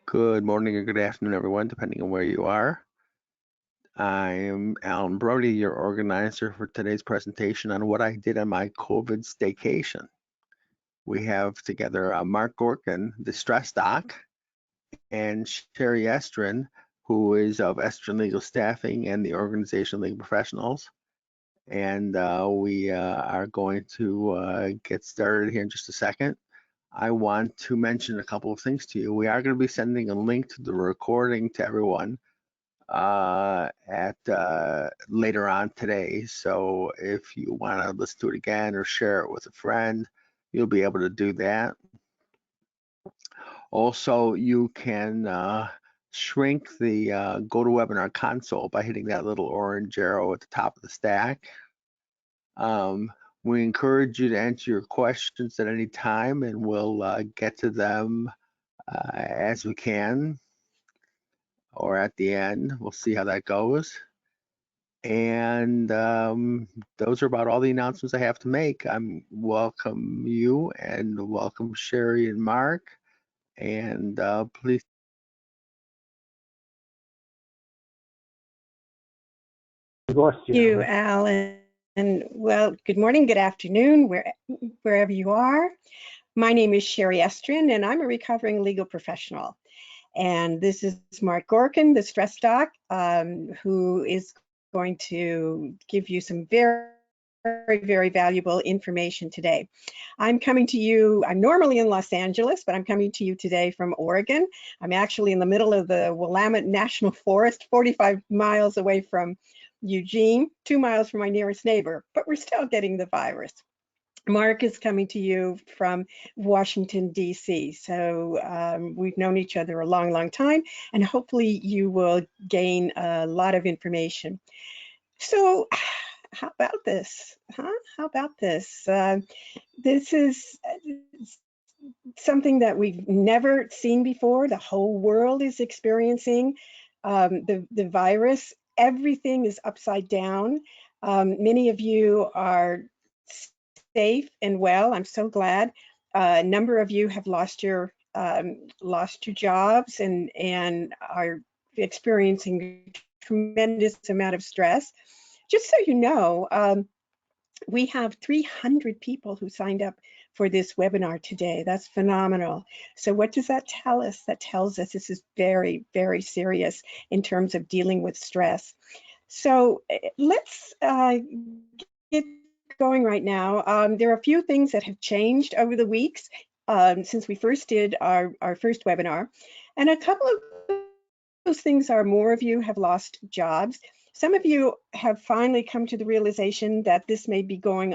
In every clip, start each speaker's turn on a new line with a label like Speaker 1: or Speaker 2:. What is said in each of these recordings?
Speaker 1: Good morning or good afternoon, everyone, depending on where you are. I'm Alan Brody, your organizer for today's presentation on what I did on my COVID staycation. We have together Mark Gorkin, the stress doc, and Chere Estrin, who is of Estrin Legal Staffing and the Organization of Legal Professionals. And we are going to get started here in just a second. I want to mention a couple of things to you. We are going to be sending a link to the recording to everyone later on today. So if you want to listen to it again or share it with a friend, you'll be able to do that. Also, you can shrink the GoToWebinar console by hitting that little orange arrow at the top of the stack. We encourage you to enter your questions at any time, and we'll get to them as we can, or at the end. We'll see how that goes. And those are about all the announcements I have to make. I'm welcome you and welcome Sherry and Mark. And please.
Speaker 2: Thank you, Alan. Well, good morning, good afternoon, wherever you are. My name is Chere Estrin, and I'm a recovering legal professional. And this is Mark Gorkin, the stress doc, who is going to give you some very, very valuable information today. I'm coming to you, I'm normally in Los Angeles, but I'm coming to you today from Oregon. I'm actually in the middle of the Willamette National Forest, 45 miles away from Eugene, 2 miles from my nearest neighbor, but we're still getting the virus. Mark is coming to you from Washington, D.C. So we've known each other a long, long time, and hopefully you will gain a lot of information. So how about this? How about this? This is something that we've never seen before. The whole world is experiencing the virus. Everything is upside down. Many of you are safe and well. I'm so glad. A number of you have lost your jobs and are experiencing tremendous amount of stress. Just so you know, we have 300 people who signed up for this webinar today. That's phenomenal. So what does that tell us? That tells us this is very, very serious in terms of dealing with stress. So let's get going right now. There are a few things that have changed over the weeks since we first did our first webinar. And a couple of those things are more of you have lost jobs. Some of you have finally come to the realization that this may be going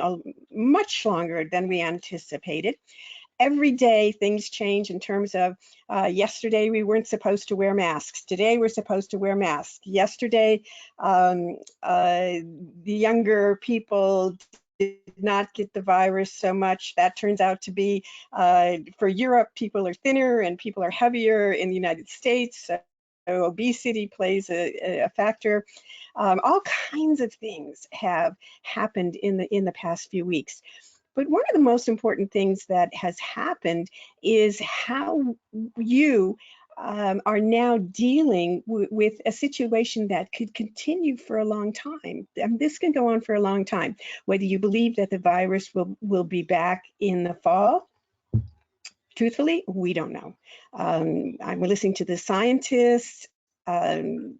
Speaker 2: much longer than we anticipated. Every day things change in terms of yesterday we weren't supposed to wear masks. Today we're supposed to wear masks. Yesterday the younger people did not get the virus so much. That turns out to be for Europe, people are thinner and people are heavier in the United States. So obesity plays a factor. All kinds of things have happened in the past few weeks. But one of the most important things that has happened is how you are now dealing with a situation that could continue for a long time. And this can go on for a long time. Whether you believe that the virus will be back in the fall, truthfully, we don't know. I'm listening to the scientists.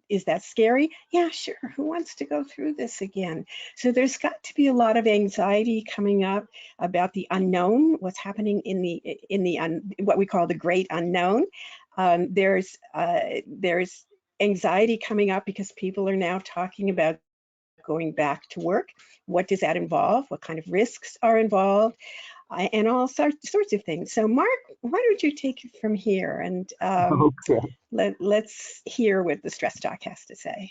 Speaker 2: Is that scary? Yeah, sure. Who wants to go through this again? So there's got to be a lot of anxiety coming up about the unknown, what's happening in the what we call the great unknown. There's anxiety coming up because people are now talking about going back to work. What does that involve? What kind of risks are involved? And all sorts of things. So Mark, why don't you take it from here and
Speaker 3: okay.
Speaker 2: Let's hear what the stress doc has to say.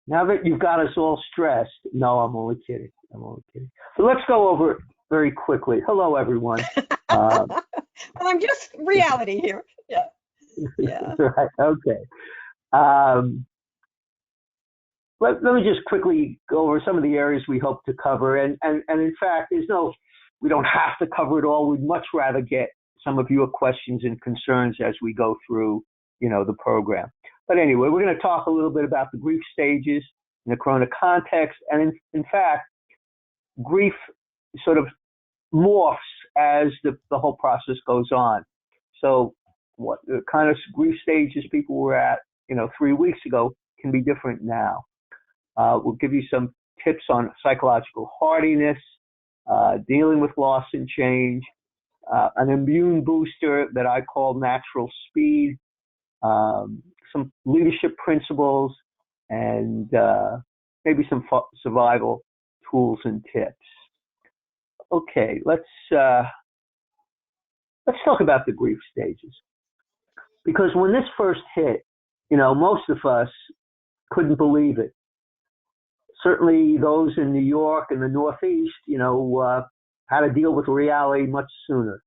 Speaker 3: Now that you've got us all stressed, no, I'm only kidding. I'm only kidding. So let's go over it very quickly. Hello, everyone.
Speaker 2: Well, I'm just reality here. Yeah. Yeah.
Speaker 3: Right. Okay. Let me just quickly go over some of the areas we hope to cover. And in fact, we don't have to cover it all. We'd much rather get some of your questions and concerns as we go through the program. But anyway, we're going to talk a little bit about the grief stages in the Corona context. And in fact, grief sort of morphs as the whole process goes on. So what the kind of grief stages people were at, 3 weeks ago can be different now. We'll give you some tips on psychological hardiness, dealing with loss and change, an immune booster that I call natural speed, some leadership principles, and maybe some survival tools and tips. Okay, let's talk about the grief stages. Because when this first hit, most of us couldn't believe it. Certainly those in New York and the Northeast, had to deal with reality much sooner.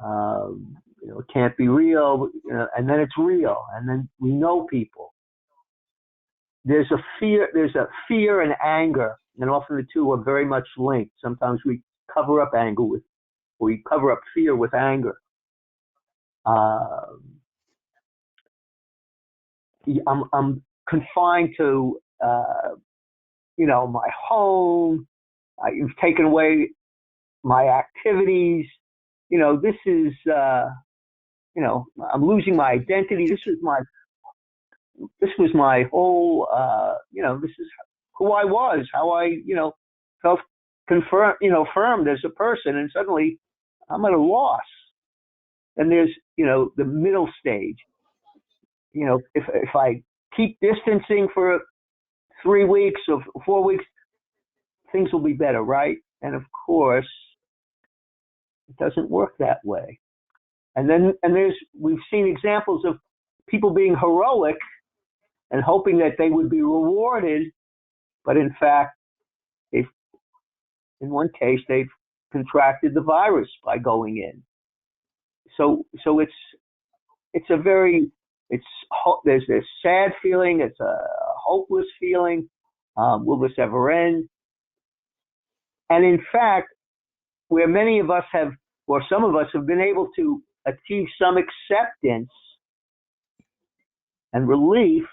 Speaker 3: It can't be real, and then it's real, and then we know people. There's a fear and anger, and often the two are very much linked. Sometimes we cover up fear with anger. I'm confined to, my home. You've taken away my activities. This is, I'm losing my identity. This was my whole, this is who I was, how I, felt affirmed as a person, and suddenly I'm at a loss. And there's, the middle stage. If I keep distancing for 3 weeks or 4 weeks, things will be better, right? And of course, it doesn't work that way. And we've seen examples of people being heroic and hoping that they would be rewarded, but in fact, in one case, they've contracted the virus by going in. So there's this sad feeling, it's a hopeless feeling. Will this ever end? And in fact, where many of us have, or some of us have been able to achieve some acceptance and relief,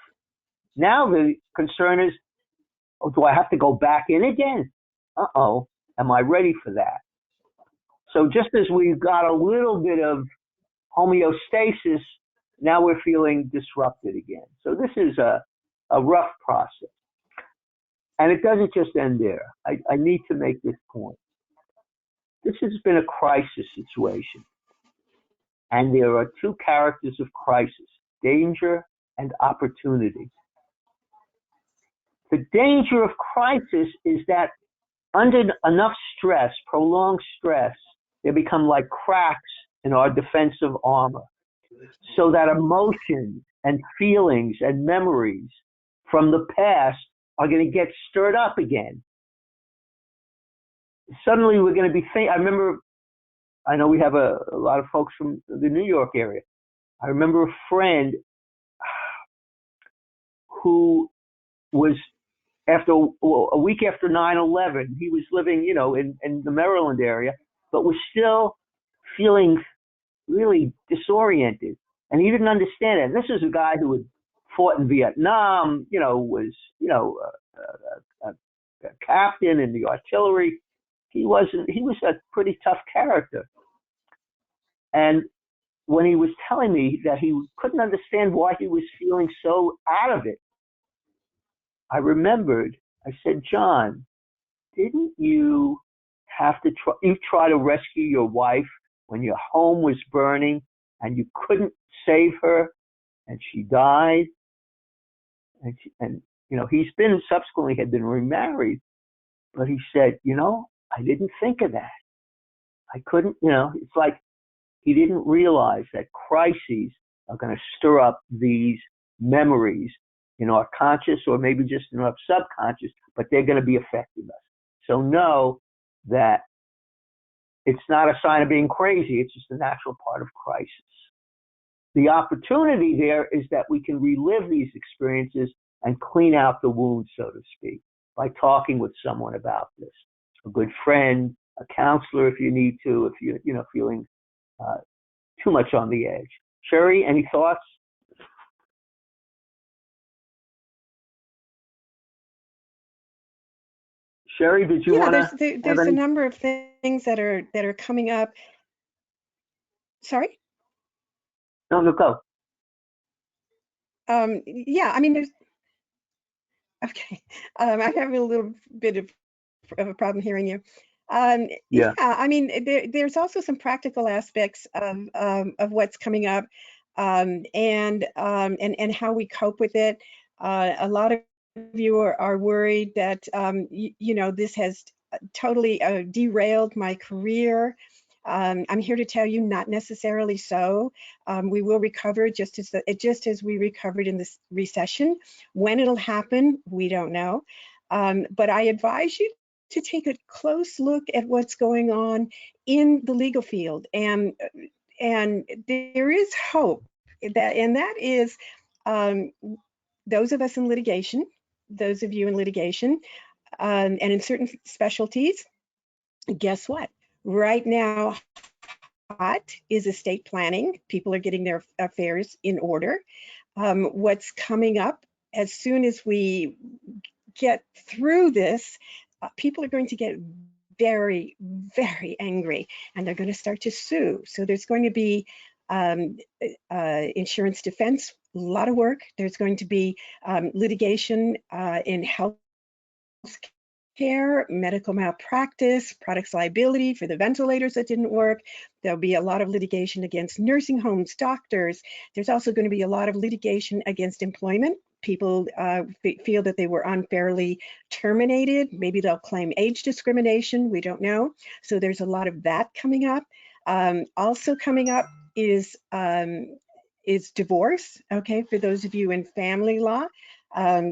Speaker 3: now the concern is, do I have to go back in again? Uh-oh, am I ready for that? So just as we've got a little bit of homeostasis, now we're feeling disrupted again. So this is a rough process. And it doesn't just end there. I need to make this point. This has been a crisis situation. And there are two characters of crisis, danger and opportunity. The danger of crisis is that under enough stress, prolonged stress, they become like cracks in our defensive armor, so that emotions and feelings and memories from the past are going to get stirred up again. Suddenly we're going to be I know we have a lot of folks from the New York area. I remember a friend who was, a week after 9/11, he was living, in the Maryland area, but was still feeling really disoriented, and he didn't understand it. And this is a guy who had fought in Vietnam, was, a captain in the artillery. He was a pretty tough character. And when he was telling me that he couldn't understand why he was feeling so out of it, I remembered, I said, John, didn't you have to try to rescue your wife when your home was burning and you couldn't save her and she died? And he's been subsequently had been remarried, but he said, I didn't think of that. I couldn't, it's like he didn't realize that crises are going to stir up these memories in our conscious or maybe just in our subconscious, but they're going to be affecting us. So know that it's not a sign of being crazy. It's just a natural part of crisis. The opportunity there is that we can relive these experiences and clean out the wound, so to speak, by talking with someone about this. A good friend, a counselor if you need to, if you're feeling too much on the edge. Chere, any thoughts? Sherry, did you
Speaker 2: Yeah,
Speaker 3: want to have
Speaker 2: there's a
Speaker 3: any?
Speaker 2: number of things that are coming up. Sorry?
Speaker 3: No, no, go.
Speaker 2: Yeah, I mean, there's okay. I'm having a little bit of a problem hearing you. Yeah,
Speaker 3: Yeah.
Speaker 2: I mean, there's also some practical aspects of what's coming up, and how we cope with it. A lot of you are worried that you know, this has totally derailed my career. I'm here to tell you, not necessarily so. We will recover just as we recovered in this recession. When it'll happen, we don't know. But I advise you to take a close look at what's going on in the legal field, and there is hope, that is um, those of us in litigation, those of you in litigation, and in certain specialties. Guess what? Right now, hot is estate planning. People are getting their affairs in order. What's coming up as soon as we get through this, people are going to get very, very angry, and they're going to start to sue. So there's going to be insurance defense, a lot of work. There's going to be litigation in health care, medical malpractice, products liability for the ventilators that didn't work. There'll be a lot of litigation against nursing homes, doctors. There's also going to be a lot of litigation against employment. People feel that they were unfairly terminated. Maybe they'll claim age discrimination. We don't know. So there's a lot of that coming up. Also coming up is divorce. Okay, for those of you in family law. I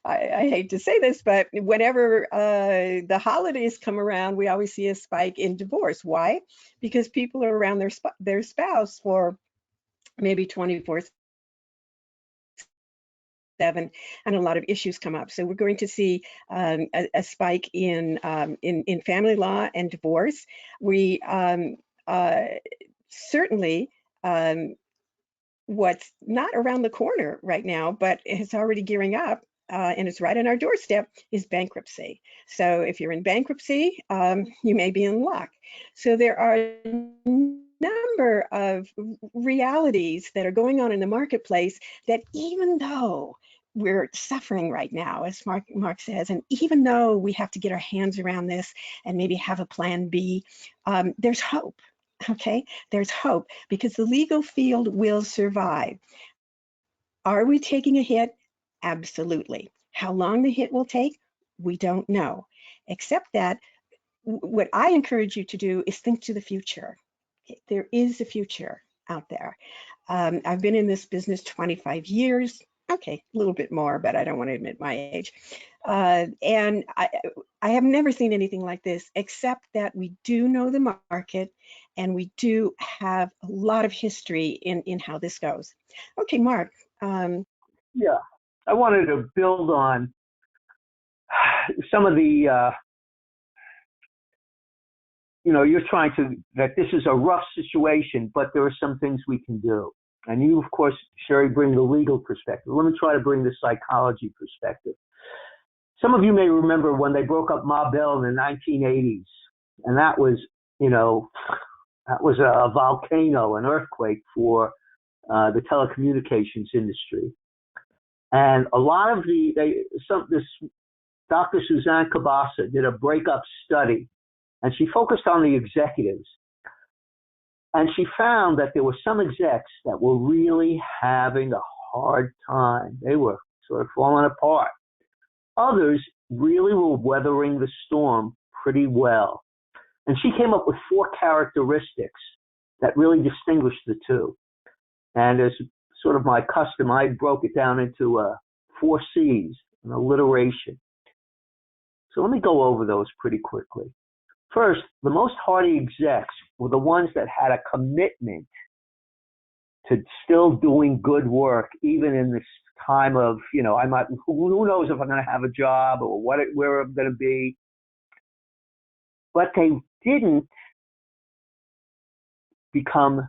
Speaker 2: hate to say this, but whenever the holidays come around, we always see a spike in divorce. Why? Because people are around their spouse for maybe 24/7, and a lot of issues come up. So we're going to see a spike in family law and divorce. We certainly what's not around the corner right now, but it's already gearing up, and it's right on our doorstep, is bankruptcy. So if you're in bankruptcy, you may be in luck. So there are a number of realities that are going on in the marketplace that, even though we're suffering right now, as Mark says, and even though we have to get our hands around this and maybe have a plan B, there's hope. Okay, there's hope, because the legal field will survive. Are we taking a hit? Absolutely. How long the hit will take, we don't know, except that what I encourage you to do is think to the future. There is a future out there. I've been in this business 25 years. Okay, a little bit more, but I don't want to admit my age. And I have never seen anything like this, except that we do know the market, and we do have a lot of history in how this goes. Okay, Mark.
Speaker 3: Yeah. I wanted to build on some of the, you're trying to, that this is a rough situation, but there are some things we can do. And you, of course, Sherry, bring the legal perspective. Let me try to bring the psychology perspective. Some of you may remember when they broke up Ma Bell in the 1980s, and that was a volcano, an earthquake for the telecommunications industry. And a lot of this Dr. Suzanne Cabasa did a breakup study, and she focused on the executives. And she found that there were some execs that were really having a hard time. They were sort of falling apart. Others really were weathering the storm pretty well. And she came up with 4 characteristics that really distinguished the two. And as sort of my custom, I broke it down into 4 C's, an alliteration. So let me go over those pretty quickly. First, the most hardy execs were the ones that had a commitment to still doing good work, even in this time of, who knows if I'm going to have a job or where I'm going to be. But they didn't become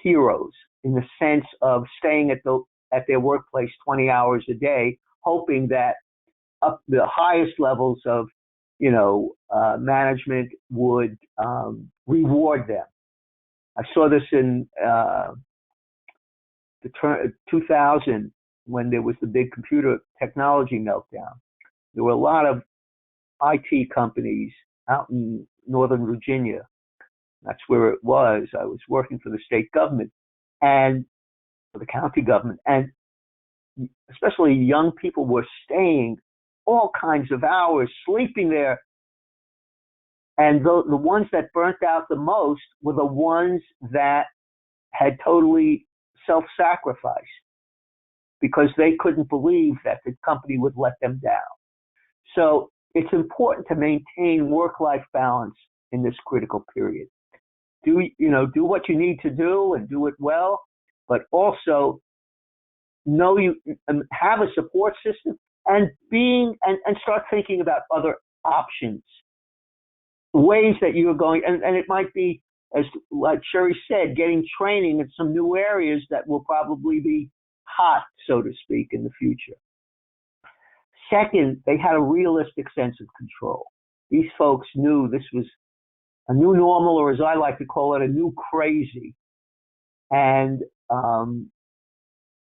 Speaker 3: heroes in the sense of staying at their workplace 20 hours a day, hoping that up the highest levels of, management would reward them. I saw this in the 2000 when there was the big computer technology meltdown. There were a lot of IT companies out in Northern Virginia. That's where it was. I was working for the state government and for the county government, and especially young people were staying all kinds of hours, sleeping there. And the ones that burnt out the most were the ones that had totally self-sacrificed because they couldn't believe that the company would let them down. So it's important to maintain work-life balance in this critical period. Do what you need to do and do it well, but also know you have a support system and start thinking about other options, ways that you are going, and it might be, as like Chere said, getting training in some new areas that will probably be hot, so to speak, in the future. Second, they had a realistic sense of control. These folks knew this was a new normal, or as I like to call it, a new crazy. And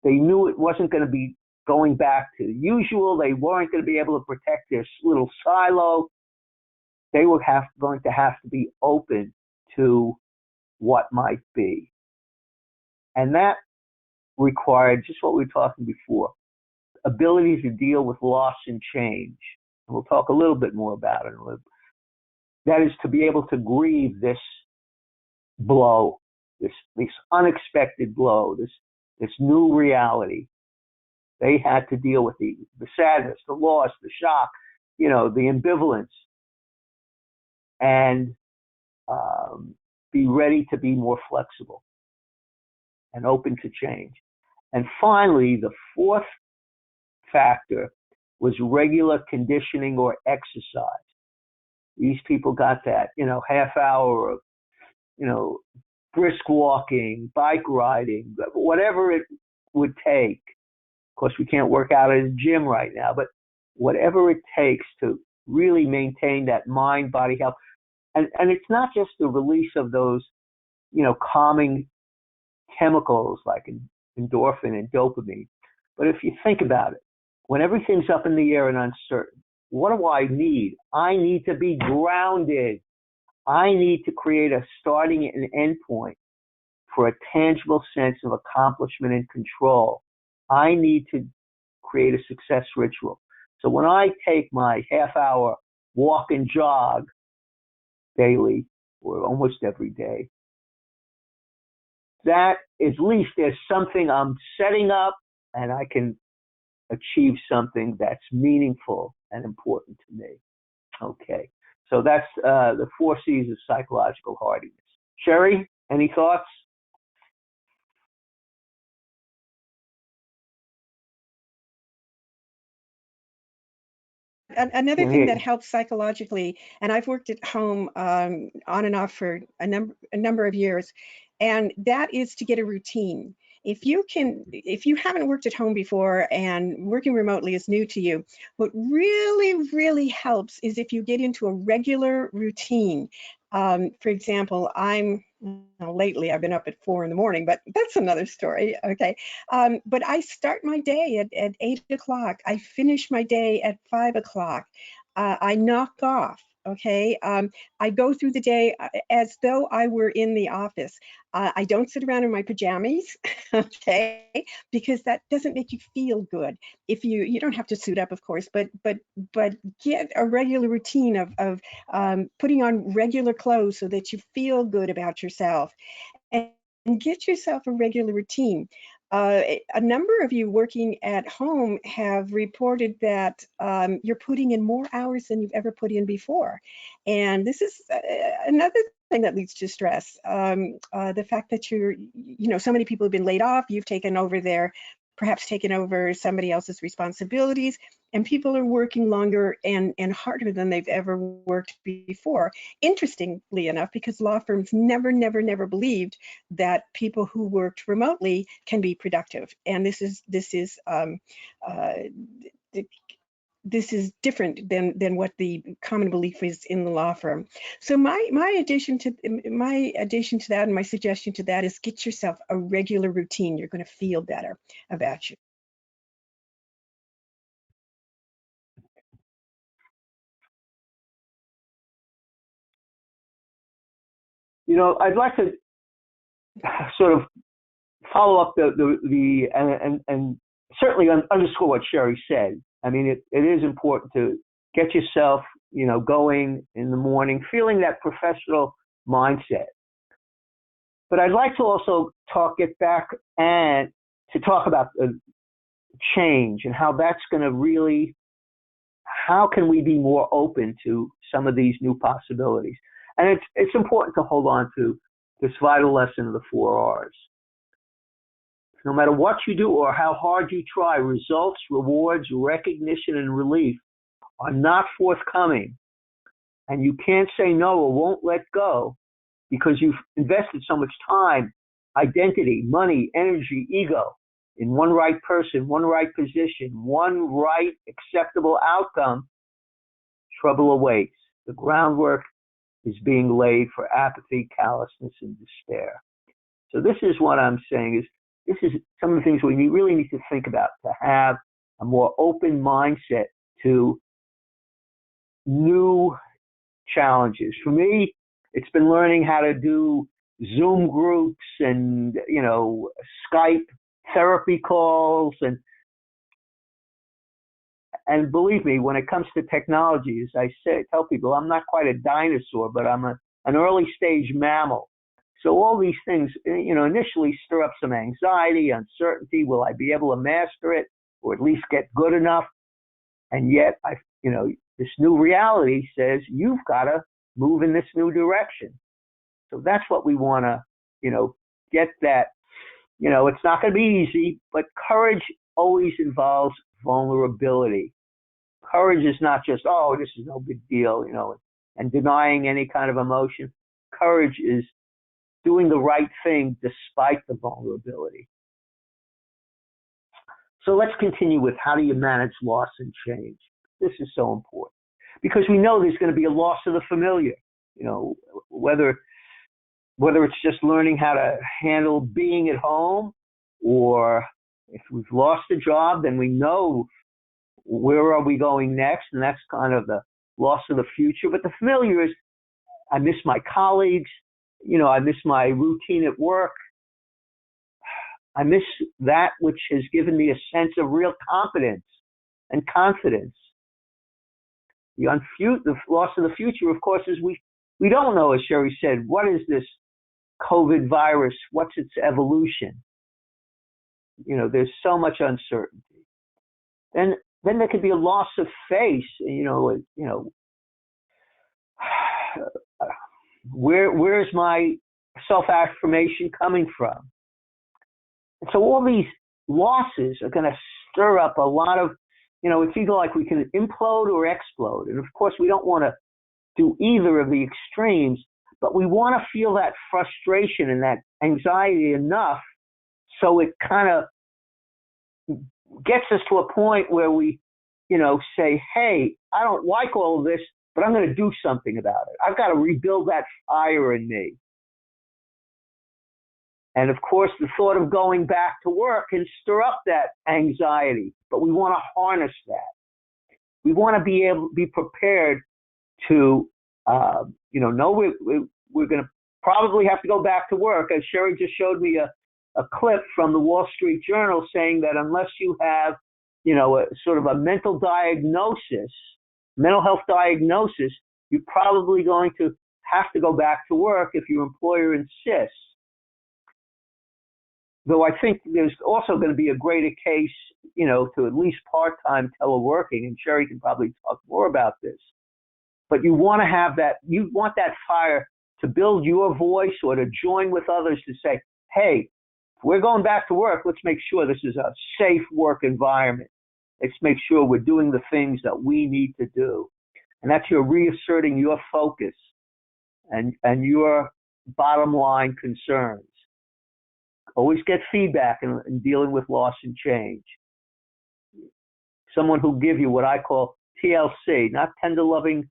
Speaker 3: they knew it wasn't going to be going back to usual. They weren't going to be able to protect their little silo. They were going to have to be open to what might be. And that required just what we were talking before, ability to deal with loss and change. And we'll talk a little bit more about it. That is to be able to grieve this blow, this unexpected blow, this new reality. They had to deal with the sadness, the loss, the shock, the ambivalence, and be ready to be more flexible and open to change. And finally, the fourth factor was regular conditioning or exercise. These people got that, half hour of, brisk walking, bike riding, whatever it would take. Of course, we can't work out at a gym right now, but whatever it takes to really maintain that mind-body health. And it's not just the release of those, calming chemicals like endorphin and dopamine. But if you think about it, when everything's up in the air and uncertain, what do I need? I need to be grounded. I need to create a starting and end point for a tangible sense of accomplishment and control. I need to create a success ritual. So when I take my half-hour walk and jog daily, or almost every day, that at least there's something I'm setting up, and I can achieve something that's meaningful and important to me. Okay, so that's the 4 C's of psychological hardiness. Chere, any thoughts?
Speaker 2: Another thing that helps psychologically, and I've worked at home on and off for a number of years, and that is to get a routine. If you haven't worked at home before and working remotely is new to you, what really, really helps is if you get into a regular routine. For example, lately I've been up at 4 in the morning, but that's another story, okay? But I start my day at 8 o'clock. I finish my day at 5 o'clock. I knock off, okay? I go through the day as though I were in the office. I don't sit around in my pajamas, okay? Because that doesn't make you feel good. If you don't have to suit up, of course, but get a regular routine of putting on regular clothes so that you feel good about yourself, and get yourself a regular routine. A number of you working at home have reported that you're putting in more hours than you've ever put in before. And this is another thing that leads to stress. The fact that so many people have been laid off, you've perhaps taken over somebody else's responsibilities, and people are working longer and harder than they've ever worked before. Interestingly enough, because law firms never believed that people who worked remotely can be productive. And this is this is different than what the common belief is in the law firm. So my addition to that, and my suggestion to that, is get yourself a regular routine. You're going to feel better about you.
Speaker 3: You know, I'd like to sort of follow up and certainly underscore what Chere said. I mean, it is important to get yourself, you know, going in the morning, feeling that professional mindset. But I'd like to also get back and to talk about change and how that's going to really, how can we be more open to some of these new possibilities? And it's important to hold on to this vital lesson of the 4 R's. No matter what you do or how hard you try, results, rewards, recognition, and relief are not forthcoming. And you can't say no or won't let go because you've invested so much time, identity, money, energy, ego in one right person, one right position, one right acceptable outcome. Trouble awaits. The groundwork is being laid for apathy, callousness, and despair. So this is what I'm saying is, this is some of the things we really need to think about to have a more open mindset to new challenges. For me, it's been learning how to do Zoom groups and, you know, Skype therapy calls. And believe me, when it comes to technology, as I tell people, I'm not quite a dinosaur, but I'm an early stage mammal. So all these things, you know, initially stir up some anxiety, uncertainty. Will I be able to master it or at least get good enough? And yet, you know, this new reality says you've got to move in this new direction. So that's what we want to, you know, get that. You know, it's not going to be easy, but courage always involves vulnerability. Courage is not just, oh, this is no big deal, you know, and denying any kind of emotion. Courage is doing the right thing despite the vulnerability. So let's continue with how do you manage loss and change? This is so important because we know there's going to be a loss of the familiar, you know, whether it's just learning how to handle being at home, or if we've lost a job, then we know where are we going next, and that's kind of the loss of the future. But the familiar is, I miss my colleagues, you know, I miss my routine at work. I miss that which has given me a sense of real competence and confidence. The loss of the future, of course, is we don't know, as Chere said, what is this COVID virus? What's its evolution? You know, there's so much uncertainty. And then there could be a loss of face, you know, where's my self-affirmation coming from? And so all these losses are going to stir up a lot of, you know, it's either like we can implode or explode. And of course, we don't want to do either of the extremes, but we want to feel that frustration and that anxiety enough so it kind of gets us to a point where we, you know, say, hey, I don't like all of this, but I'm going to do something about it. I've got to rebuild that fire in me. And of course, the thought of going back to work can stir up that anxiety, but we want to harness that. We want to be prepared to, you know we're going to probably have to go back to work. As Chere just showed me a clip from the Wall Street Journal saying that unless you have, you know, a sort of a mental health diagnosis, you're probably going to have to go back to work if your employer insists. Though I think there's also going to be a greater case, you know, to at least part-time teleworking, and Chere can probably talk more about this. But you want to have that, you want that fire to build your voice or to join with others to say, hey, if we're going back to work, let's make sure this is a safe work environment. Let's make sure we're doing the things that we need to do. And that's your reasserting your focus and your bottom line concerns. Always get feedback in dealing with loss and change. Someone who'll give you what I call TLC, not tender loving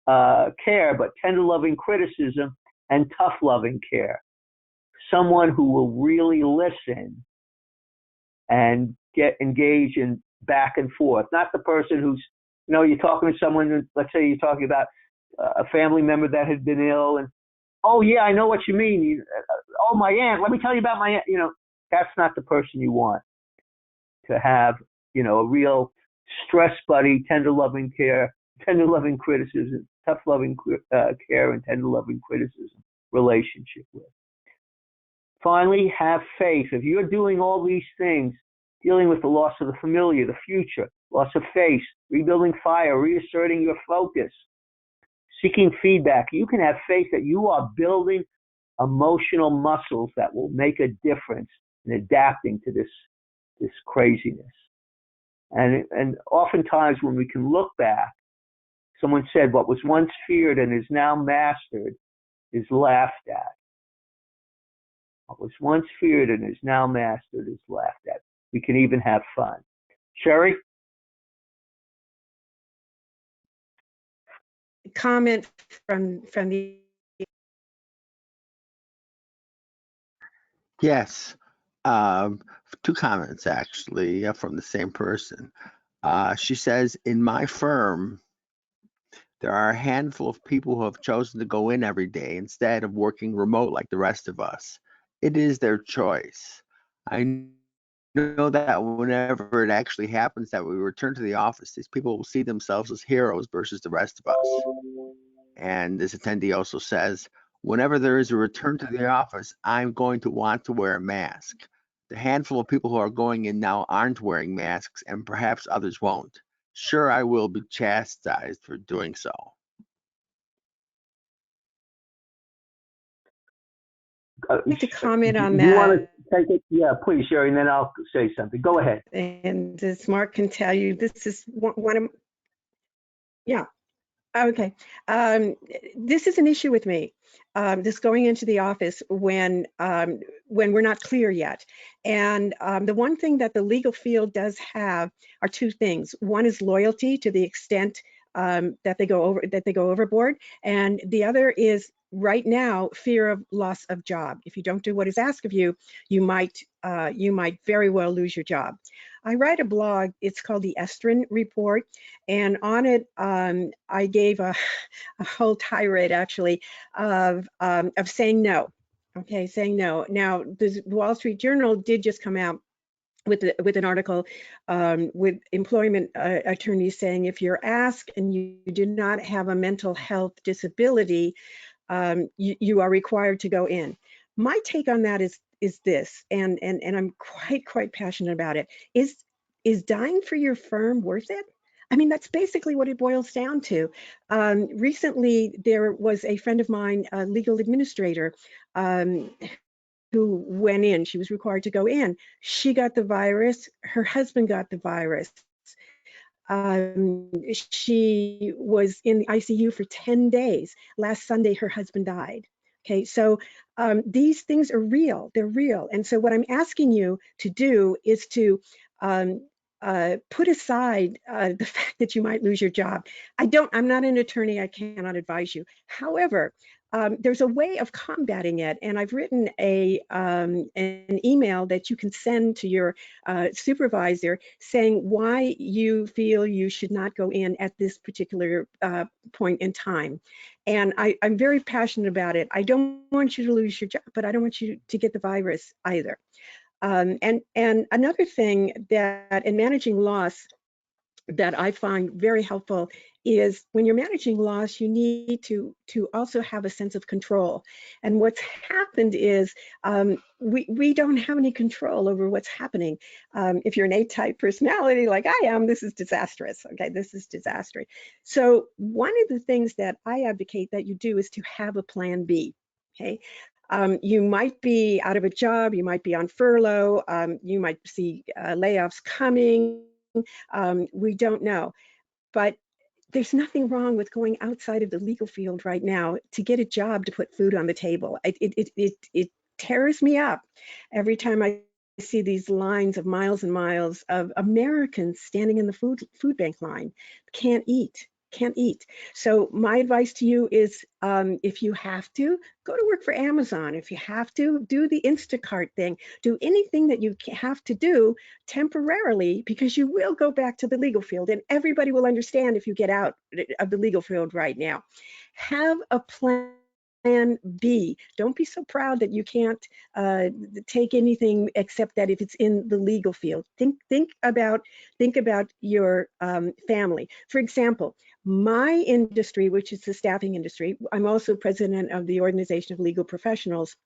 Speaker 3: care, but tender loving criticism and tough loving care. Someone who will really listen and get engaged in back and forth, not the person who's, you're talking to someone, let's say you're talking about a family member that had been ill, and, oh yeah, I know what you mean. Oh, my aunt, let me tell you about my aunt. That's not the person you want to have, a real stress buddy, tender loving care, tender loving criticism, tough loving care, and tender loving criticism relationship with. Finally, have faith. If you're doing all these things, dealing with the loss of the familiar, the future, loss of faith, rebuilding fire, reasserting your focus, seeking feedback, you can have faith that you are building emotional muscles that will make a difference in adapting to this craziness. And oftentimes when we can look back, someone said what was once feared and is now mastered is laughed at. What was once feared and is now mastered is laughed at. We can even have fun. Chere?
Speaker 2: Comment from the.
Speaker 1: Yes, two comments actually from the same person. She says, in my firm, there are a handful of people who have chosen to go in every day instead of working remote like the rest of us. It is their choice. I know that whenever it actually happens that we return to the office, these people will see themselves as heroes versus the rest of us. And this attendee also says, whenever there is a return to the office, I'm going to want to wear a mask. The handful of people who are going in now aren't wearing masks, and perhaps others won't. Sure, I will be chastised for doing so.
Speaker 2: I'd like to comment on
Speaker 3: that.
Speaker 2: that.
Speaker 3: You want to take it? Yeah, please, Chere, and then I'll say something. Go ahead.
Speaker 2: And as Mark can tell you, this is one of, yeah. Okay. This is an issue with me. This going into the office when we're not clear yet. And the one thing that the legal field does have are two things. One is loyalty to the extent that they go overboard, and the other is right now fear of loss of job. If you don't do what is asked of you, you might very well lose your job. I write a blog. It's called the Estrin Report, and on it I gave a whole tirade actually of saying no. Okay, saying no. Now, the Wall Street Journal did just come out with an article with employment attorneys saying if you're asked and you do not have a mental health disability, you are required to go in. My take on that is this, and I'm quite passionate about it. Is dying for your firm worth it? I mean, that's basically what it boils down to. Recently, there was a friend of mine, a legal administrator, who went in. She was required to go in. She got the virus. Her husband got the virus. She was in the ICU for 10 days. Last Sunday, her husband died. Okay, so these things are real. They're real. And so what I'm asking you to do is to put aside the fact that you might lose your job. I'm not an attorney. I cannot advise you. However, there's a way of combating it, and I've written an email that you can send to your supervisor saying why you feel you should not go in at this particular point in time. And I'm very passionate about it. I don't want you to lose your job, but I don't want you to get the virus either. And another thing that in managing loss that I find very helpful is when you're managing loss, you need to also have a sense of control. And what's happened is we don't have any control over what's happening. If you're an A-type personality like I am, this is disastrous. Okay, this is disastrous. So one of the things that I advocate that you do is to have a plan B. Okay. You might be out of a job, you might be on furlough, you might see layoffs coming. We don't know, but there's nothing wrong with going outside of the legal field right now to get a job to put food on the table. It tears me up every time I see these lines of miles and miles of Americans standing in the food bank line, can't eat. So my advice to you is, if you have to, go to work for Amazon. If you have to, do the Instacart thing. Do anything that you have to do temporarily, because you will go back to the legal field, and everybody will understand if you get out of the legal field right now. Have a plan B. Don't be so proud that you can't take anything except that if it's in the legal field. Think about your family. For example, my industry, which is the staffing industry, I'm also president of the Organization of Legal Professionals,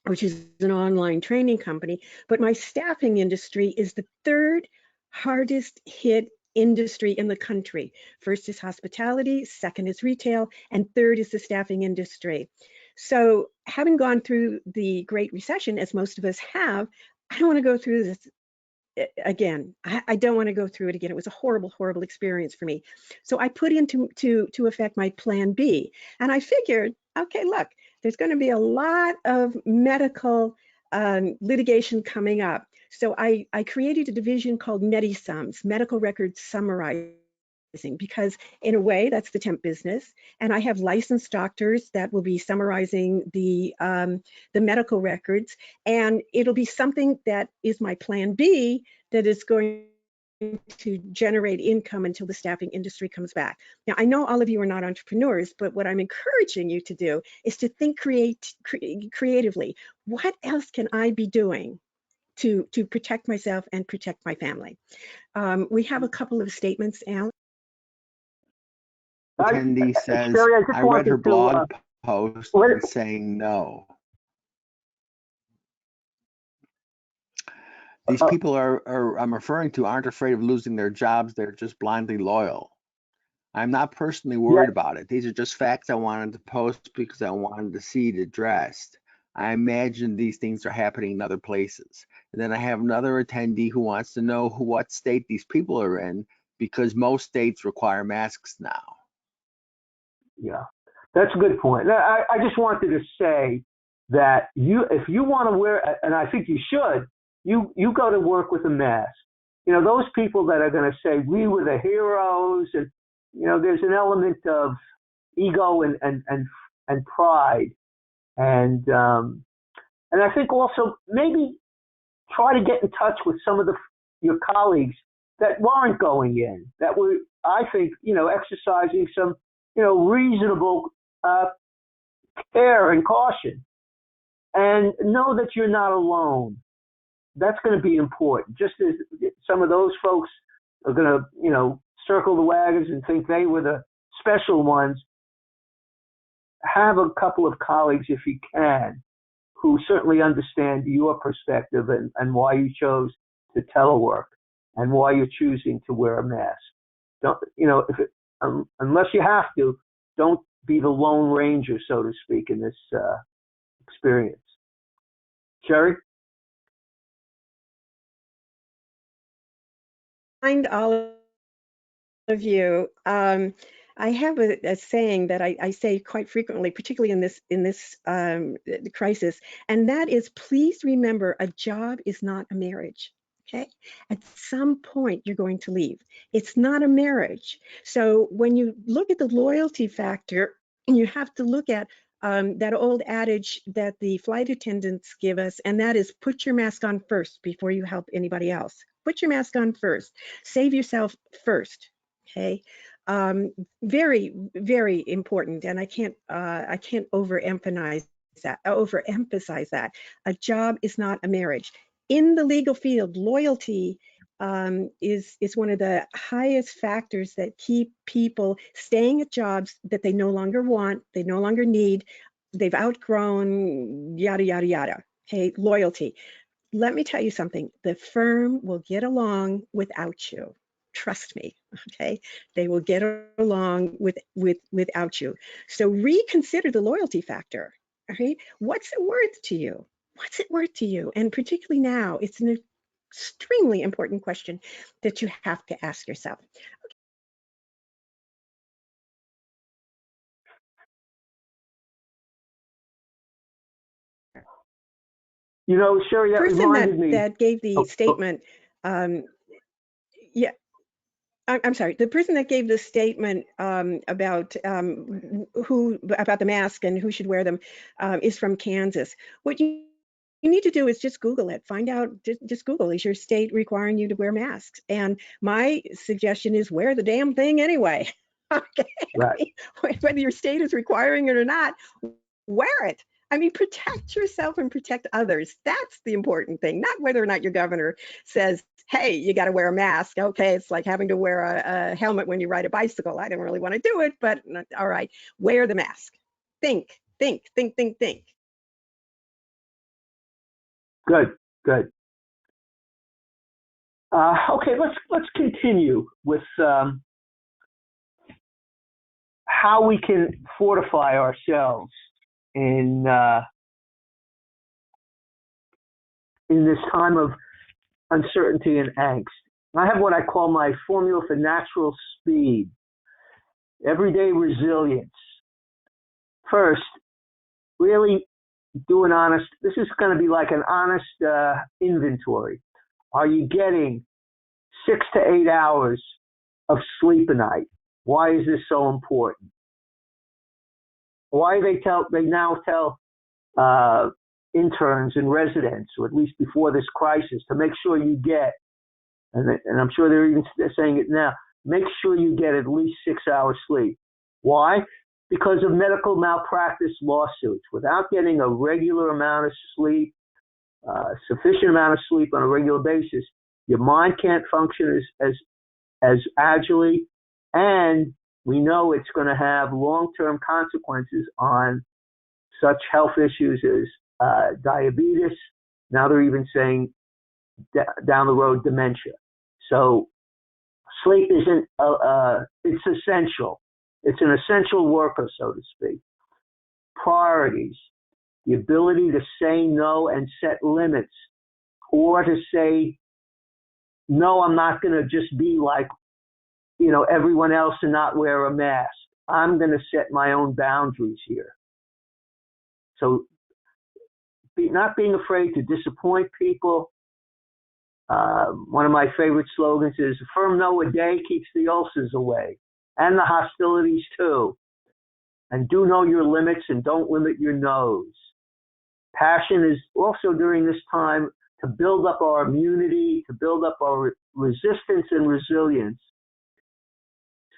Speaker 2: which is an online training company. But my staffing industry is the third hardest hit industry in the country. First is hospitality, second is retail, and third is the staffing industry. So having gone through the Great Recession, as most of us have, I don't want to go through this again. I don't want to go through it again. It was a horrible, horrible experience for me. So I put into effect my plan B. And I figured, okay, look, there's going to be a lot of medical litigation coming up. So I created a division called MediSums, Medical Records Summarizing, because in a way that's the temp business. And I have licensed doctors that will be summarizing the medical records, and it'll be something that is my plan B that is going to generate income until the staffing industry comes back. Now, I know all of you are not entrepreneurs, but what I'm encouraging you to do is to think creatively. What else can I be doing to protect myself and protect my family? We have a couple of statements, Alan.
Speaker 1: Attendee says,
Speaker 3: Chere,
Speaker 1: I read her blog post and saying no. These people I'm referring to aren't afraid of losing their jobs. They're just blindly loyal. I'm not personally worried about it. These are just facts I wanted to post because I wanted to see it addressed. I imagine these things are happening in other places. And then I have another attendee who wants to know what state these people are in, because most states require masks now.
Speaker 3: Yeah, that's a good point. I just wanted to say that if you want to wear, and I think you should, you go to work with a mask. You know, those people that are going to say we were the heroes, and you know, there's an element of ego and pride, and I think also maybe try to get in touch with some of your colleagues that weren't going in, that were, I think, you know, exercising some, you know, reasonable care and caution, and know that you're not alone. That's going to be important. Just as some of those folks are going to, you know, circle the wagons and think they were the special ones, have a couple of colleagues, if you can, who certainly understand your perspective and why you chose to telework and why you're choosing to wear a mask. Don't, you know, unless you have to, don't be the Lone Ranger, so to speak, in this experience. Chere?
Speaker 2: Find all of you. I have a saying that I say quite frequently, particularly in this crisis, and that is, please remember, a job is not a marriage. Okay, at some point you're going to leave. It's not a marriage. So when you look at the loyalty factor, you have to look at that old adage that the flight attendants give us, and that is, put your mask on first before you help anybody else. Put your mask on first. Save yourself first. Okay. Very, very important, and I can't overemphasize that. A job is not a marriage. In the legal field, loyalty is one of the highest factors that keep people staying at jobs that they no longer want, they no longer need, they've outgrown, yada, yada, yada. Okay, loyalty. Let me tell you something, the firm will get along without you. Trust me, okay? They will get along without you. So reconsider the loyalty factor, okay? What's it worth to you? What's it worth to you? And particularly now, it's an extremely important question that you have to ask yourself.
Speaker 3: You know, Sherry, that reminded me.
Speaker 2: That gave the statement, yeah, I'm sorry, the person that gave the statement about about the mask and who should wear them is from Kansas. What you need to do is just Google it. Find out, just Google, is your state requiring you to wear masks? And my suggestion is wear the damn thing anyway. Okay.
Speaker 3: Right.
Speaker 2: Whether your state is requiring it or not, wear it. I mean, protect yourself and protect others. That's the important thing, not whether or not your governor says, hey, you got to wear a mask. Okay, it's like having to wear a helmet when you ride a bicycle. I don't really want to do it, but all right, wear the mask. Think.
Speaker 3: Good. Okay, let's continue with how we can fortify ourselves in this time of uncertainty and angst. I have what I call my formula for natural speed. Everyday resilience. First, really do an honest, this is going to be like an honest inventory. Are you getting 6 to 8 hours of sleep a night? Why is this so important? Why they now tell interns and residents, or at least before this crisis, to make sure you get, and I'm sure they're even saying it now, make sure you get at least 6 hours sleep. Why? Because of medical malpractice lawsuits. Without getting a regular amount of sleep, sufficient amount of sleep on a regular basis, your mind can't function as agilely, and we know it's going to have long-term consequences on such health issues as diabetes. Now they're even saying down the road dementia. So sleep isn't it's essential. It's an essential worker, so to speak. Priorities, the ability to say no and set limits, or to say, no, I'm not going to just be like, everyone else and not wear a mask. I'm going to set my own boundaries here. So not being afraid to disappoint people. One of my favorite slogans is, a firm no a day keeps the ulcers away, and the hostilities too. And do know your limits and don't limit your no's. Passion is also during this time to build up our immunity, to build up our resistance and resilience.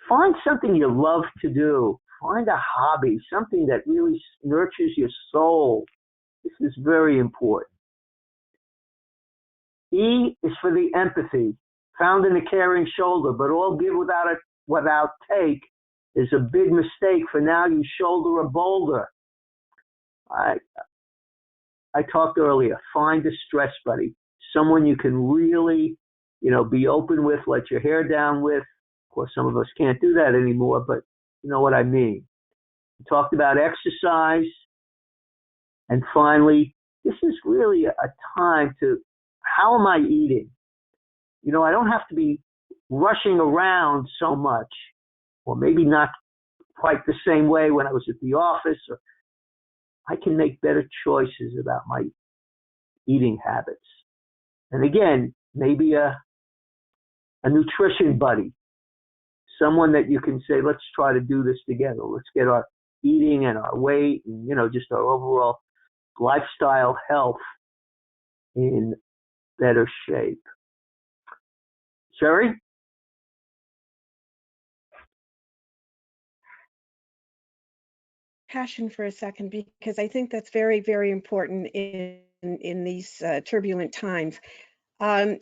Speaker 3: Find something you love to do. Find a hobby, something that really nurtures your soul. This is very important. E is for the empathy, found in a caring shoulder, but all give without take is a big mistake, for now you shoulder a boulder. I talked earlier, find a stress buddy, someone you can really, be open with, let your hair down with. Of course, some of us can't do that anymore, but you know what I mean. We talked about exercise. And finally, this is really a time to, how am I eating? I don't have to be rushing around so much, or maybe not quite the same way when I was at the office. Or I can make better choices about my eating habits. And again, maybe a nutrition buddy, someone that you can say, let's try to do this together. Let's get our eating and our weight and, just our overall lifestyle health in better shape. Sherry?
Speaker 2: Passion for a second, because I think that's very, very important in these turbulent times. A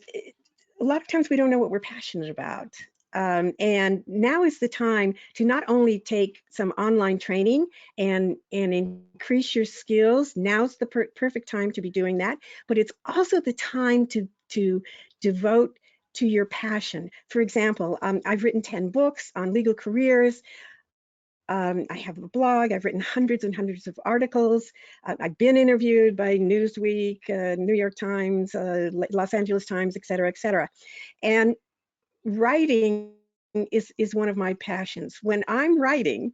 Speaker 2: lot of times we don't know what we're passionate about. And now is the time to not only take some online training and increase your skills. Now's the perfect time to be doing that, but it's also the time to devote to your passion. For example, I've written 10 books on legal careers. I have a blog. I've written hundreds and hundreds of articles. I've been interviewed by Newsweek, New York Times, Los Angeles Times, et cetera, et cetera. And writing is one of my passions. When I'm writing,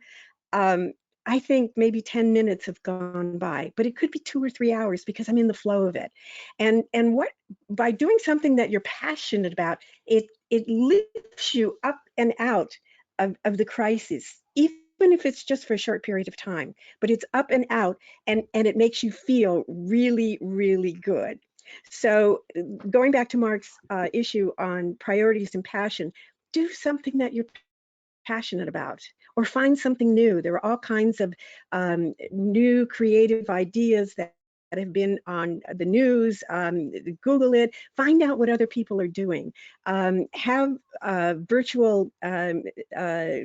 Speaker 2: I think maybe 10 minutes have gone by, but it could be 2 or 3 hours because I'm in the flow of it. And what, by doing something that you're passionate about, it lifts you up and out of the crisis, even if it's just for a short period of time, but it's up and out, and it makes you feel really, really good. So going back to Mark's issue on priorities and passion, do something that you're passionate about, or find something new. There are all kinds of new creative ideas that have been on the news. Google it, find out what other people are doing. Have virtual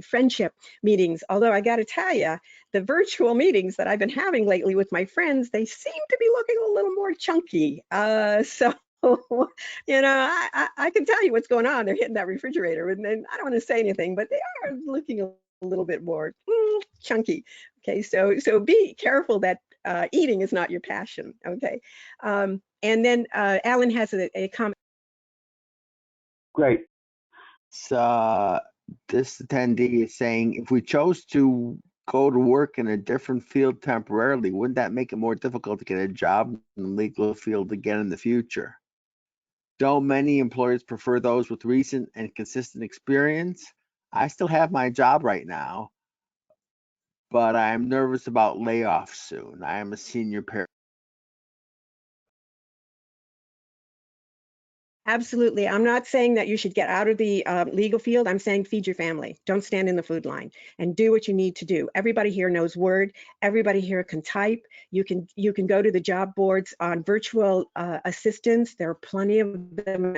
Speaker 2: friendship meetings. Although I got to tell you, the virtual meetings that I've been having lately with my friends, they seem to be looking a little more chunky. So you know, I can tell you what's going on. They're hitting that refrigerator, and then I don't want to say anything, but they are looking a little bit more chunky. Okay, so be careful that eating is not your passion. Okay, and then Alan has a comment.
Speaker 3: Great.
Speaker 1: So this attendee is saying, if we chose to go to work in a different field temporarily, wouldn't that make it more difficult to get a job in the legal field again in the future? Don't many employers prefer those with recent and consistent experience? I still have my job right now, but I'm nervous about layoffs soon. I am a senior parent.
Speaker 2: Absolutely. I'm not saying that you should get out of the legal field. I'm saying feed your family. Don't stand in the food line, and do what you need to do. Everybody here knows Word. Everybody here can type. You can go to the job boards on virtual assistants. There are plenty of them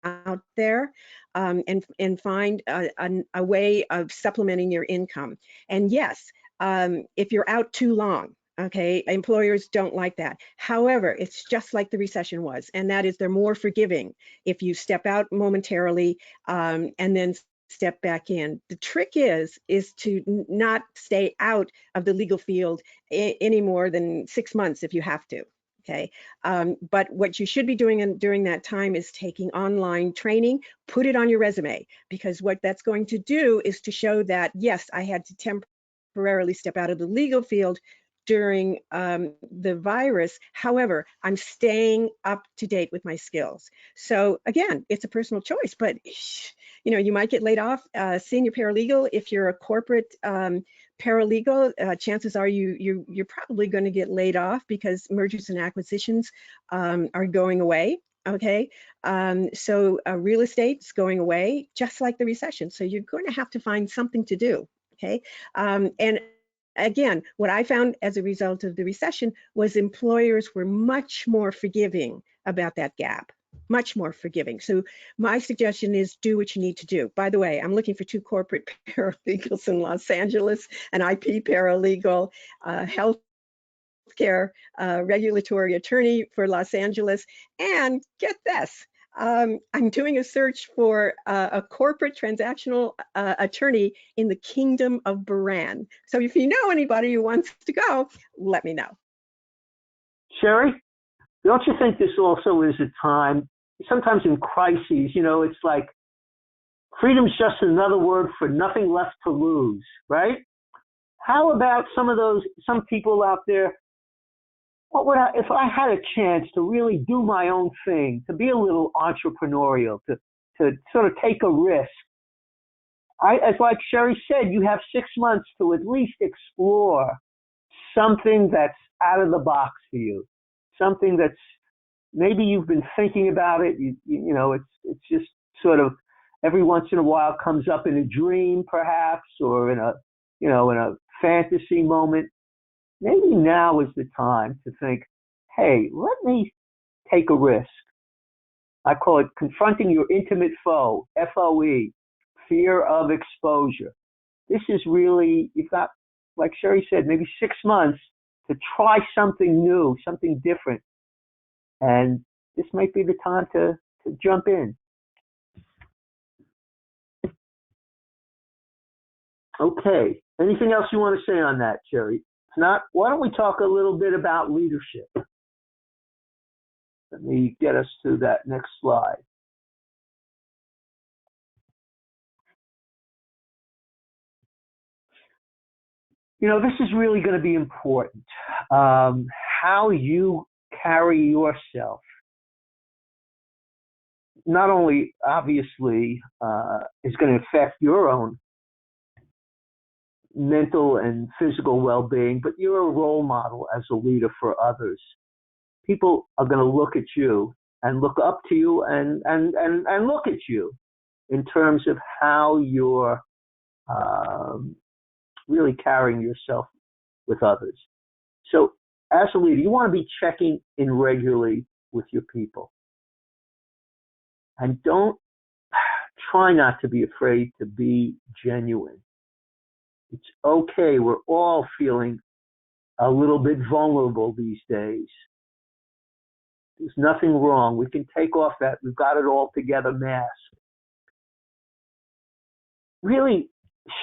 Speaker 2: out there, and find a way of supplementing your income. And yes, if you're out too long, okay, employers don't like that. However, it's just like the recession was, and that is they're more forgiving if you step out momentarily and then step back in. The trick is to not stay out of the legal field any more than 6 months if you have to. Okay, but what you should be doing during that time is taking online training. Put it on your resume, because what that's going to do is to show that, yes, I had to temporarily step out of the legal field during the virus. However, I'm staying up to date with my skills. So again, it's a personal choice, but you know, you might get laid off. Senior paralegal, if you're a corporate paralegal, chances are you're probably going to get laid off because mergers and acquisitions are going away. Okay, so real estate's going away, just like the recession. So you're going to have to find something to do. Okay, and again, what I found as a result of the recession was employers were much more forgiving about that gap. Much more forgiving. So my suggestion is do what you need to do. By the way, I'm looking for 2 corporate paralegals in Los Angeles, an IP paralegal, healthcare regulatory attorney for Los Angeles, and get this, I'm doing a search for a corporate transactional attorney in the Kingdom of Bahrain. So if you know anybody who wants to go, let me know.
Speaker 3: Chere, don't you think this also is a time, sometimes in crises, you know, it's like freedom's just another word for nothing left to lose, right? How about some people out there, if I had a chance to really do my own thing, to be a little entrepreneurial, to sort of take a risk? As like Chere said, you have 6 months to at least explore something that's out of the box for you, something that's maybe you've been thinking about it. You know, it's just sort of every once in a while comes up in a dream, perhaps, or in a fantasy moment. Maybe now is the time to think, hey, let me take a risk. I call it confronting your intimate foe, FOE, fear of exposure. This is really, you've got, like Chere said, maybe 6 months to try something new, something different. And this might be the time to jump in. Okay. Anything else you want to say on that, Chere? If not, why don't we talk a little bit about leadership? Let me get us to that next slide. This is really going to be important. How you carry yourself, not only obviously is going to affect your own mental and physical well-being, but you're a role model as a leader for others. People are going to look at you and look up to you and look at you in terms of how you're really carrying yourself with others. So as a leader, you want to be checking in regularly with your people. And try not to be afraid to be genuine. It's okay. We're all feeling a little bit vulnerable these days. There's nothing wrong. We can take off that "we've got it all together" mask. Really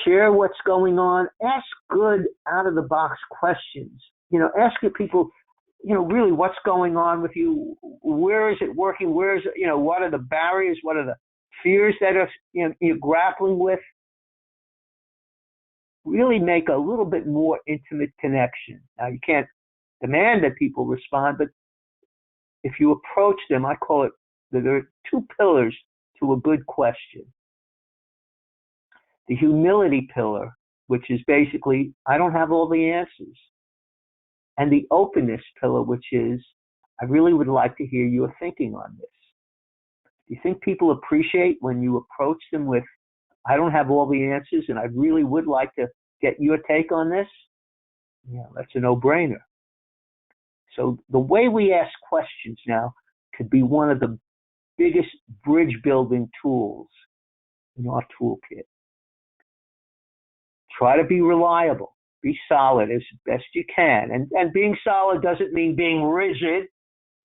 Speaker 3: share what's going on. Ask good, out-of-the-box questions. Ask your people, really what's going on with you. Where is it working? Where is it, what are the barriers? What are the fears that are, you're grappling with? Really make a little bit more intimate connection. Now, you can't demand that people respond, but if you approach them, I call it, there are two pillars to a good question. The humility pillar, which is basically, I don't have all the answers. And the openness pillar, which is, I really would like to hear your thinking on this. Do you think people appreciate when you approach them with, I don't have all the answers and I really would like to get your take on this? Yeah, that's a no-brainer. So the way we ask questions now could be one of the biggest bridge-building tools in our toolkit. Try to be reliable. Be solid as best you can. And being solid doesn't mean being rigid.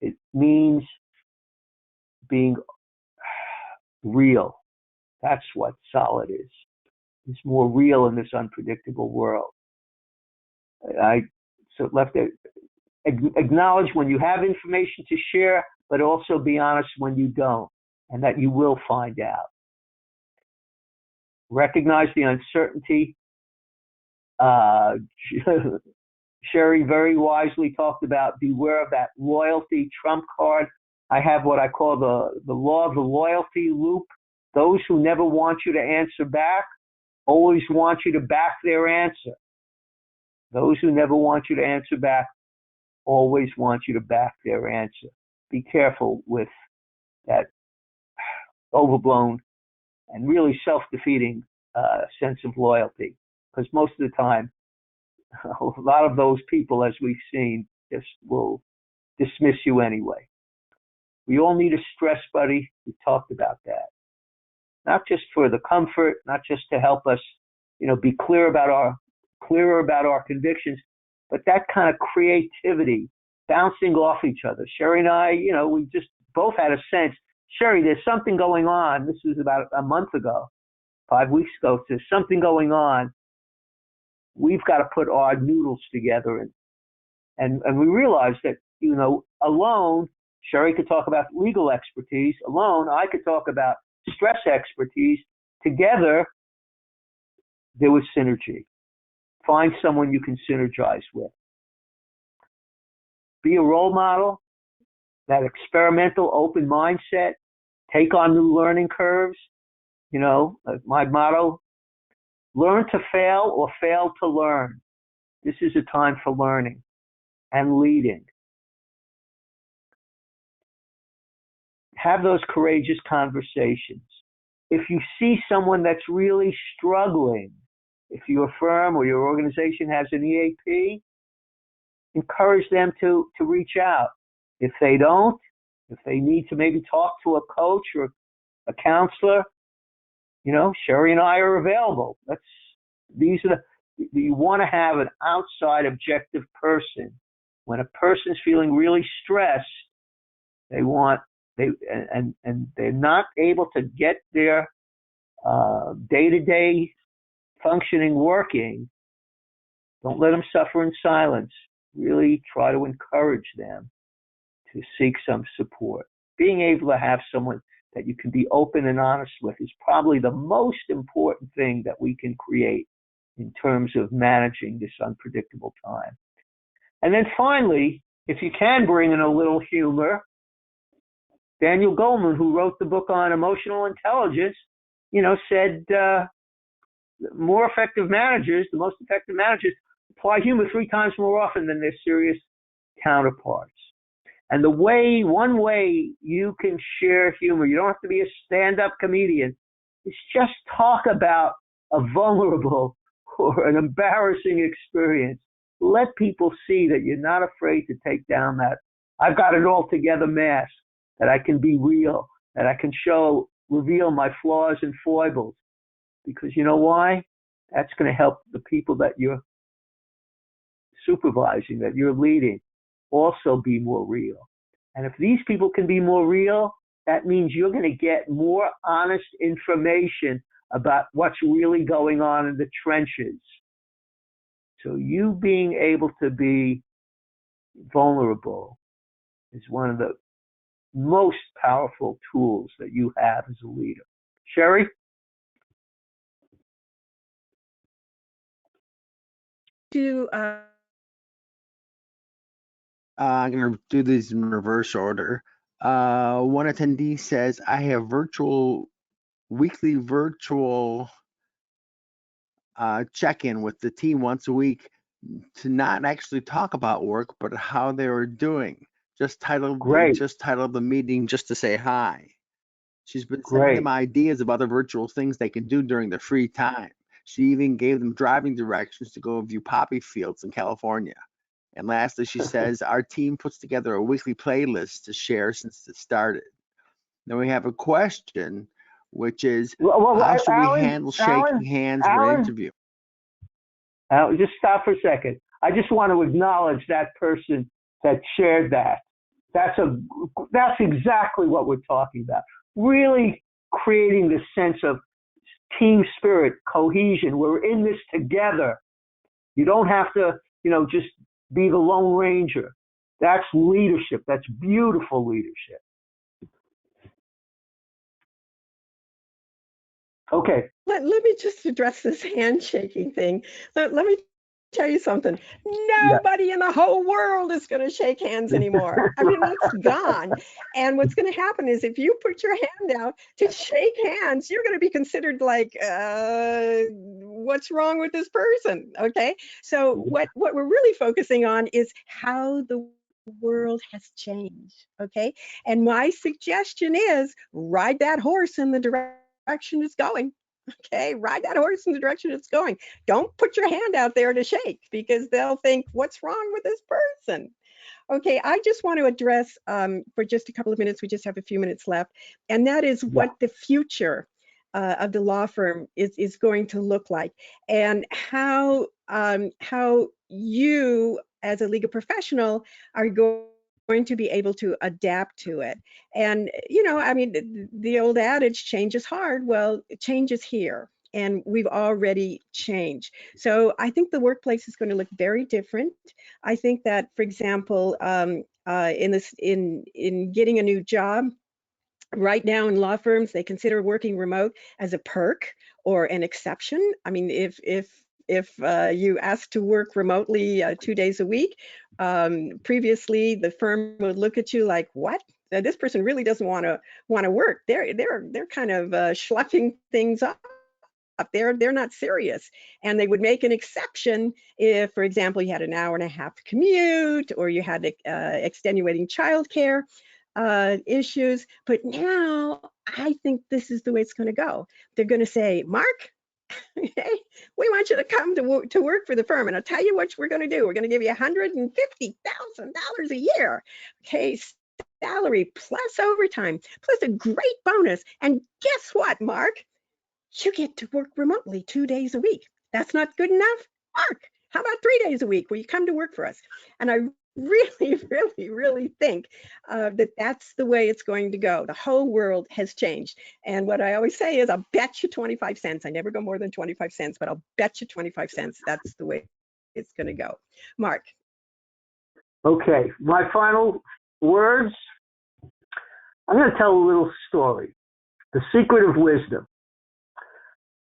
Speaker 3: It means being real. That's what solid is. It's more real in this unpredictable world. Acknowledge when you have information to share, but also be honest when you don't, and that you will find out. Recognize the uncertainty. Chere very wisely talked about beware of that loyalty trump card. I have what I call the law of the loyalty loop. Those who never want you to answer back always want you to back their answer. Those who never want you to answer back always want you to back their answer. Be careful with that overblown and really self-defeating sense of loyalty, because most of the time, a lot of those people, as we've seen, just will dismiss you anyway. We all need a stress buddy. We talked about that. Not just for the comfort, not just to help us, be clearer about our convictions, but that kind of creativity, bouncing off each other. Chere and I, we just both had a sense, Chere, there's something going on. This was about a month ago, 5 weeks ago. There's something going on. We've got to put our noodles together. And we realized that, alone, Chere could talk about legal expertise. Alone, I could talk about stress expertise. Together, there was synergy. Find someone you can synergize with. Be a role model, that experimental, open mindset. Take on new learning curves. My motto, learn to fail or fail to learn. This is a time for learning and leading. Have those courageous conversations. If you see someone that's really struggling, if your firm or your organization has an EAP, encourage them to reach out. If they don't, if they need to maybe talk to a coach or a counselor, Chere and I are available. You want to have an outside objective person. When a person's feeling really stressed, they're not able to get their day-to-day functioning working, don't let them suffer in silence. Really try to encourage them to seek some support. Being able to have someone that you can be open and honest with is probably the most important thing that we can create in terms of managing this unpredictable time. And then finally, if you can bring in a little humor, Daniel Goleman, who wrote the book on emotional intelligence, said more effective managers, the most effective managers, apply humor 3 times more often than their serious counterparts. And one way you can share humor, you don't have to be a stand-up comedian, is just talk about a vulnerable or an embarrassing experience. Let people see that you're not afraid to take down that I've got it all together mask, that I can be real, that I can reveal my flaws and foibles. Because you know why? That's going to help the people that you're supervising, that you're leading, also be more real. And if these people can be more real, that means you're going to get more honest information about what's really going on in the trenches. So you being able to be vulnerable is one of the most powerful tools that you have as a leader. Chere?
Speaker 1: I'm going to do these in reverse order. One attendee says, I have weekly virtual check-in with the team once a week to not actually talk about work, but how they were doing. Just titled the meeting just to say hi. She's been sending them ideas of other virtual things they can do during their free time. She even gave them driving directions to go view poppy fields in California. And lastly, she says, our team puts together a weekly playlist to share since it started. Then we have a question, which is, how should we handle shaking hands in an interview?
Speaker 3: Just stop for a second. I just want to acknowledge that person that shared that. That's exactly what we're talking about. Really creating this sense of team spirit, cohesion. We're in this together. You don't have to, just be the Lone Ranger. That's leadership. That's beautiful leadership. Okay.
Speaker 2: Let me just address this handshaking thing. Let me tell you something. Nobody in the whole world is going to shake hands anymore. I mean, it's gone. And what's going to happen is if you put your hand out to shake hands, you're going to be considered like, what's wrong with this person? Okay. So what we're really focusing on is how the world has changed. Okay. And my suggestion is ride that horse in the direction it's going. Okay, ride that horse in the direction it's going. Don't put your hand out there to shake because they'll think, what's wrong with this person? Okay, I just want to address for just a couple of minutes, we just have a few minutes left, and that is what the future of the law firm is going to look like, and how you as a legal professional are going to be able to adapt to it. And, I mean, the old adage, change is hard. Well, change is here. And we've already changed. So I think the workplace is going to look very different. I think that, for example, in getting a new job, right now in law firms, they consider working remote as a perk or an exception. I mean, if you ask to work remotely 2 days a week, previously the firm would look at you like, what? This person really doesn't want to work. They're kind of schlucking things up. They're not serious. And they would make an exception if, for example, you had an hour and a half commute or you had extenuating childcare issues. But now I think this is the way it's going to go. They're going to say, Mark, hey, we want you to come to work for the firm. And I'll tell you what we're going to do. We're going to give you $150,000 a year. Okay, salary plus overtime, plus a great bonus. And guess what, Mark? You get to work remotely 2 days a week. That's not good enough? Mark, how about 3 days a week where you come to work for us? And I really, really, really think that that's the way it's going to go. The whole world has changed. And what I always say is, I'll bet you 25 cents. I never go more than 25 cents, but I'll bet you 25 cents. That's the way it's going to go. Mark.
Speaker 3: Okay, my final words. I'm going to tell a little story. The secret of wisdom.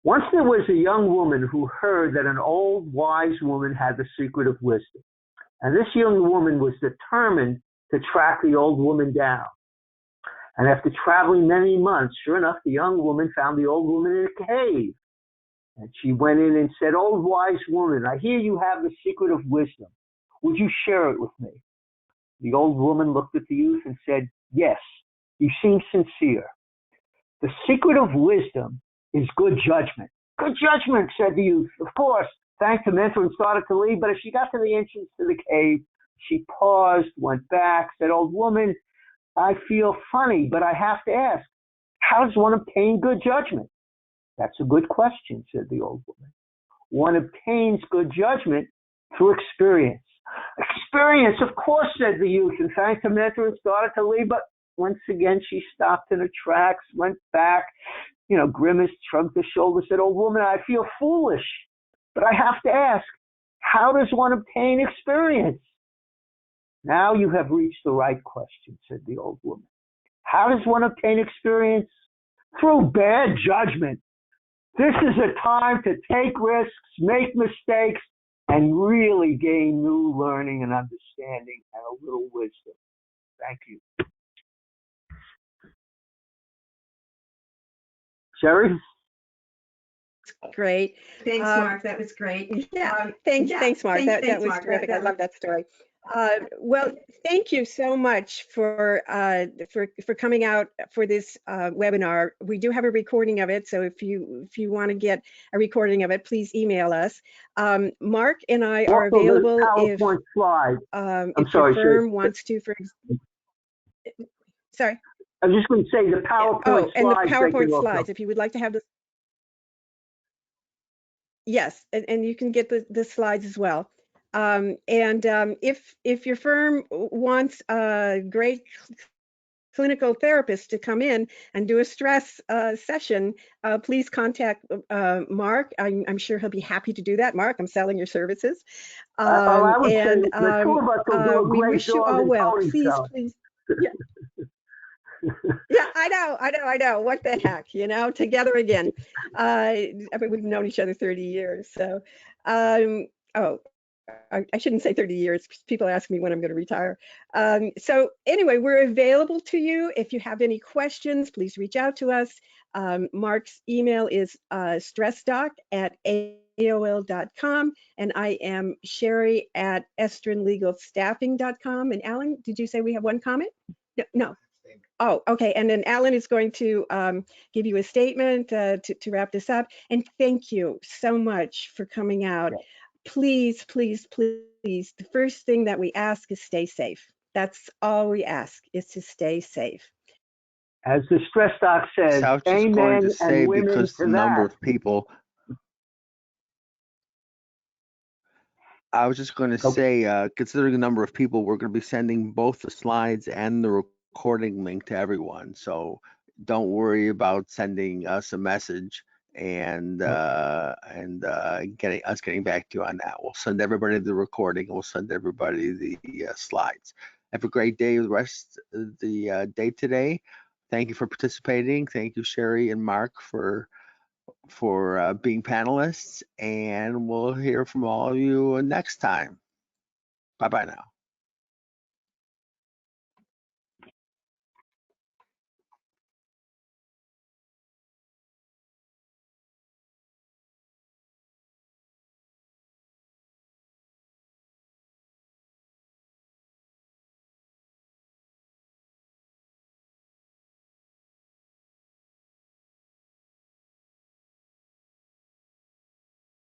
Speaker 3: Once there was a young woman who heard that an old wise woman had the secret of wisdom. And this young woman was determined to track the old woman down. And after traveling many months, sure enough, the young woman found the old woman in a cave. And she went in and said, "Old wise woman, I hear you have the secret of wisdom. Would you share it with me?" The old woman looked at the youth and said, "Yes, you seem sincere. The secret of wisdom is good judgment." "Good judgment," said the youth. "Of course." Thanked the mentor and started to leave, but as she got to the entrance to the cave, she paused, went back, said, "Old woman, I feel funny, but I have to ask, how does one obtain good judgment?" "That's a good question," said the old woman. "One obtains good judgment through experience." "Experience, of course," said the youth, and thanked the mentor and started to leave, but once again she stopped in her tracks, went back, grimaced, shrugged her shoulders, said, "Old woman, I feel foolish, but I have to ask, how does one obtain experience?" "Now you have reached the right question," said the old woman. "How does one obtain experience? Through bad judgment. This is a time to take risks, make mistakes, and really gain new learning and understanding and a little wisdom." Thank you. Chere?
Speaker 2: Great.
Speaker 4: Thanks, Mark. That was great.
Speaker 2: Yeah, thanks, Mark. That was terrific. I love that story. Well, thank you so much for coming out for this webinar. We do have a recording of it, so if you want to get a recording of it, please email us. Mark and I are available if
Speaker 3: your
Speaker 2: firm wants to. Sorry.
Speaker 3: I was just going to say the PowerPoint slides.
Speaker 2: And the PowerPoint slides, if you would like to have this. Yes, and you can get the slides as well. If your firm wants a great clinical therapist to come in and do a stress session, please contact Mark. I'm sure he'll be happy to do that. Mark, I'm selling your services.
Speaker 3: I would say the two of us will do a
Speaker 2: we
Speaker 3: great
Speaker 2: wish you
Speaker 3: dog
Speaker 2: all
Speaker 3: and
Speaker 2: well.
Speaker 3: pony
Speaker 2: Please,
Speaker 3: show.
Speaker 2: please. Yeah. Yeah, I know. What the heck, together again. We've known each other 30 years. So, I shouldn't say 30 years. People ask me when I'm going to retire. So anyway, we're available to you. If you have any questions, please reach out to us. Mark's email is stressdoc@aol.com, and I am Chere at estrinlegalstaffing.com. And Alan, did you say we have one comment? No. Oh, okay. And then Alan is going to give you a statement to wrap this up. And thank you so much for coming out. Yeah. Please, please, please. The first thing that we ask is stay safe. That's all we ask, is to stay safe.
Speaker 3: As the stress doc says,
Speaker 1: I was just
Speaker 3: amen
Speaker 1: going to say,
Speaker 3: and women
Speaker 1: because
Speaker 3: to
Speaker 1: the number
Speaker 3: that.
Speaker 1: of people. I was just going to say, considering the number of people, we're going to be sending both the slides and the recording link to everyone. So don't worry about sending us a message and getting back to you on that. We'll send everybody the recording. We'll send everybody the slides. Have a great day. The rest of the day today. Thank you for participating. Thank you, Chere and Mark, for being panelists, and we'll hear from all of you next time. Bye-bye now.